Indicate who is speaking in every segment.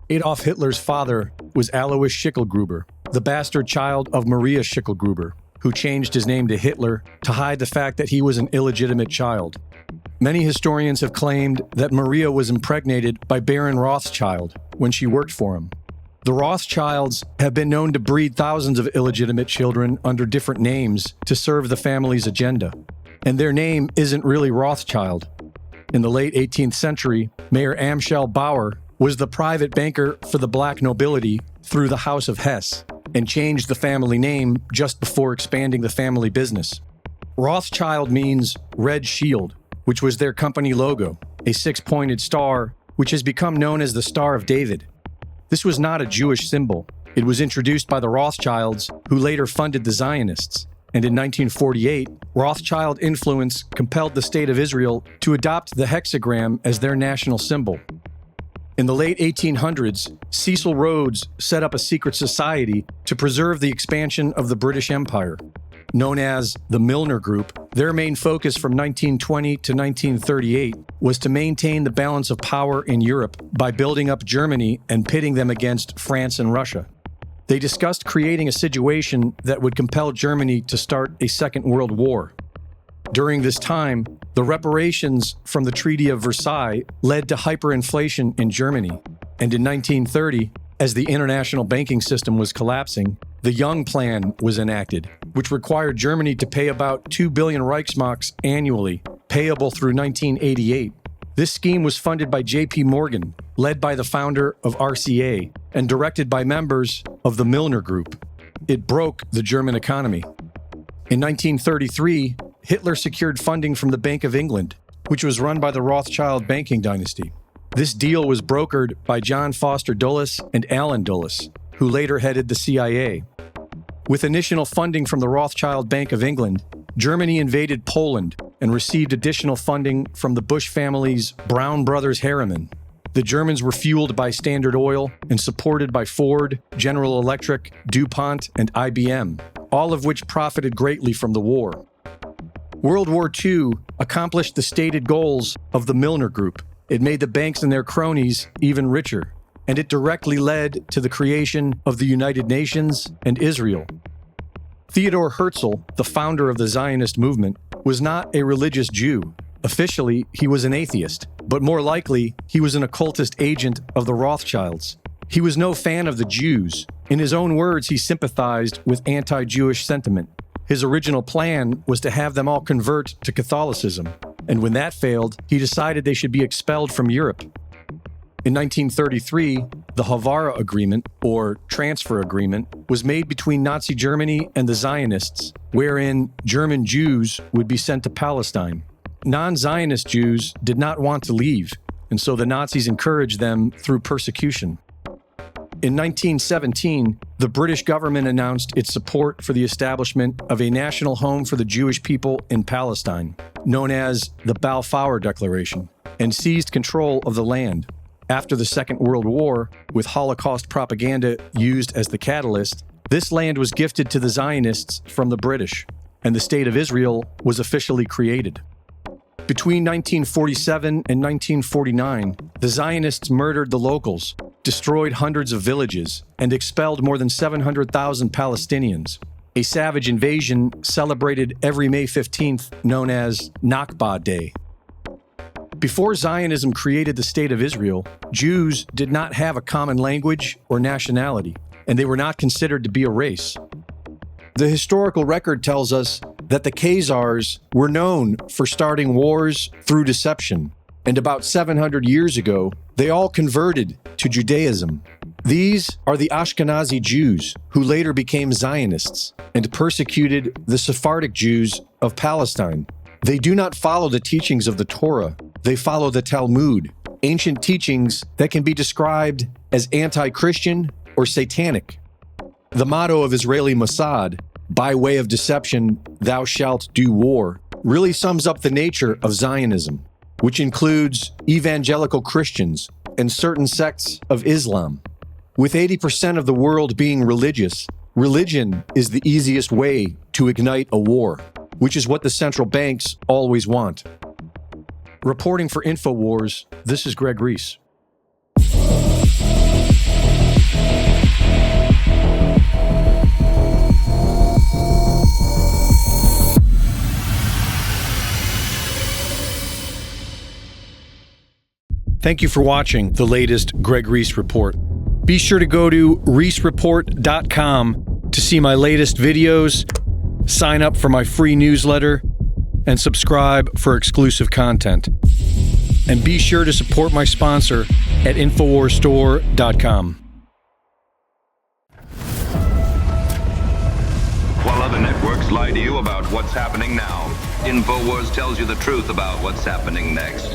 Speaker 1: Adolf Hitler's father was Alois Schicklgruber, the bastard child of Maria Schicklgruber, who changed his name to Hitler to hide the fact that he was an illegitimate child. Many historians have claimed that Maria was impregnated by Baron Rothschild when she worked for him. The Rothschilds have been known to breed thousands of illegitimate children under different names to serve the family's agenda. And their name isn't really Rothschild. In the late 18th century, Mayor Amschel Bauer was the private banker for the black nobility through the House of Hesse and changed the family name just before expanding the family business. Rothschild means Red Shield, which was their company logo, a six-pointed star, which has become known as the Star of David. This was not a Jewish symbol. It was introduced by the Rothschilds, who later funded the Zionists. And in 1948, Rothschild influence compelled the State of Israel to adopt the hexagram as their national symbol. In the late 1800s, Cecil Rhodes set up a secret society to preserve the expansion of the British Empire. Known as the Milner Group, their main focus from 1920 to 1938 was to maintain the balance of power in Europe by building up Germany and pitting them against France and Russia. They discussed creating a situation that would compel Germany to start a Second World War. During this time, the reparations from the Treaty of Versailles led to hyperinflation in Germany. And in 1930, as the international banking system was collapsing, the Young Plan was enacted, which required Germany to pay about 2 billion Reichsmarks annually, payable through 1988. This scheme was funded by J.P. Morgan, led by the founder of RCA, and directed by members of the Milner Group. It broke the German economy. In 1933, Hitler secured funding from the Bank of England, which was run by the Rothschild banking dynasty. This deal was brokered by John Foster Dulles and Allen Dulles, who later headed the CIA. With initial funding from the Rothschild Bank of England, Germany invaded Poland and received additional funding from the Bush family's Brown Brothers Harriman. The Germans were fueled by Standard Oil and supported by Ford, General Electric, DuPont, and IBM, all of which profited greatly from the war. World War II accomplished the stated goals of the Milner Group. It made the banks and their cronies even richer, and it directly led to the creation of the United Nations and Israel. Theodor Herzl, the founder of the Zionist movement, was not a religious Jew. Officially, he was an atheist, but more likely, he was an occultist agent of the Rothschilds. He was no fan of the Jews. In his own words, he sympathized with anti-Jewish sentiment. His original plan was to have them all convert to Catholicism, and when that failed, he decided they should be expelled from Europe. In 1933, the Havara Agreement, or Transfer Agreement, was made between Nazi Germany and the Zionists, wherein German Jews would be sent to Palestine. Non-Zionist Jews did not want to leave, and so the Nazis encouraged them through persecution. In 1917, the British government announced its support for the establishment of a national home for the Jewish people in Palestine, known as the Balfour Declaration, and seized control of the land. After the Second World War, with Holocaust propaganda used as the catalyst, this land was gifted to the Zionists from the British, and the State of Israel was officially created. Between 1947 and 1949, the Zionists murdered the locals, destroyed hundreds of villages, and expelled more than 700,000 Palestinians. A savage invasion celebrated every May 15th, known as Nakba Day. Before Zionism created the State of Israel, Jews did not have a common language or nationality, and they were not considered to be a race. The historical record tells us that the Khazars were known for starting wars through deception, and about 700 years ago, they all converted to Judaism. These are the Ashkenazi Jews, who later became Zionists and persecuted the Sephardic Jews of Palestine. They do not follow the teachings of the Torah. They follow the Talmud, ancient teachings that can be described as anti-Christian or satanic. The motto of Israeli Mossad, by way of deception, thou shalt do war, really sums up the nature of Zionism, which includes evangelical Christians and certain sects of Islam. With 80% of the world being religious, religion is the easiest way to ignite a war, which is what the central banks always want. Reporting for InfoWars, this is Greg Reese. Thank you for watching the latest Greg Reese Report. Be sure to go to reesereport.com to see my latest videos, sign up for my free newsletter, and subscribe for exclusive content. And be sure to support my sponsor at InfoWarsStore.com.
Speaker 2: While other networks lie to you about what's happening now, InfoWars tells you the truth about what's happening next.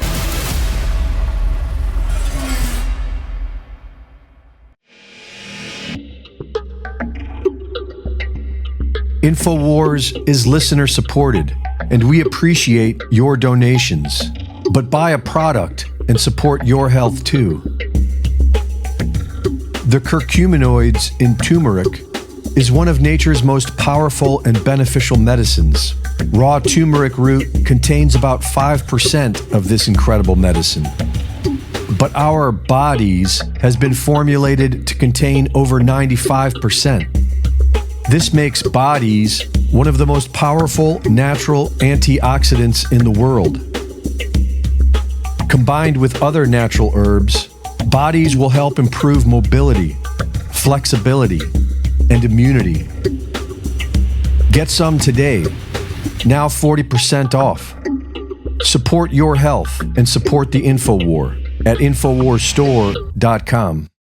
Speaker 1: InfoWars is listener supported, and we appreciate your donations. But buy a product and support your health too. The curcuminoids in turmeric is one of nature's most powerful and beneficial medicines. Raw turmeric root contains about 5% of this incredible medicine. But our bodies has been formulated to contain over 95%. This makes bodies one of the most powerful natural antioxidants in the world. Combined with other natural herbs, bodies will help improve mobility, flexibility, and immunity. Get some today, now 40% off. Support your health and support the InfoWar at InfoWarsStore.com.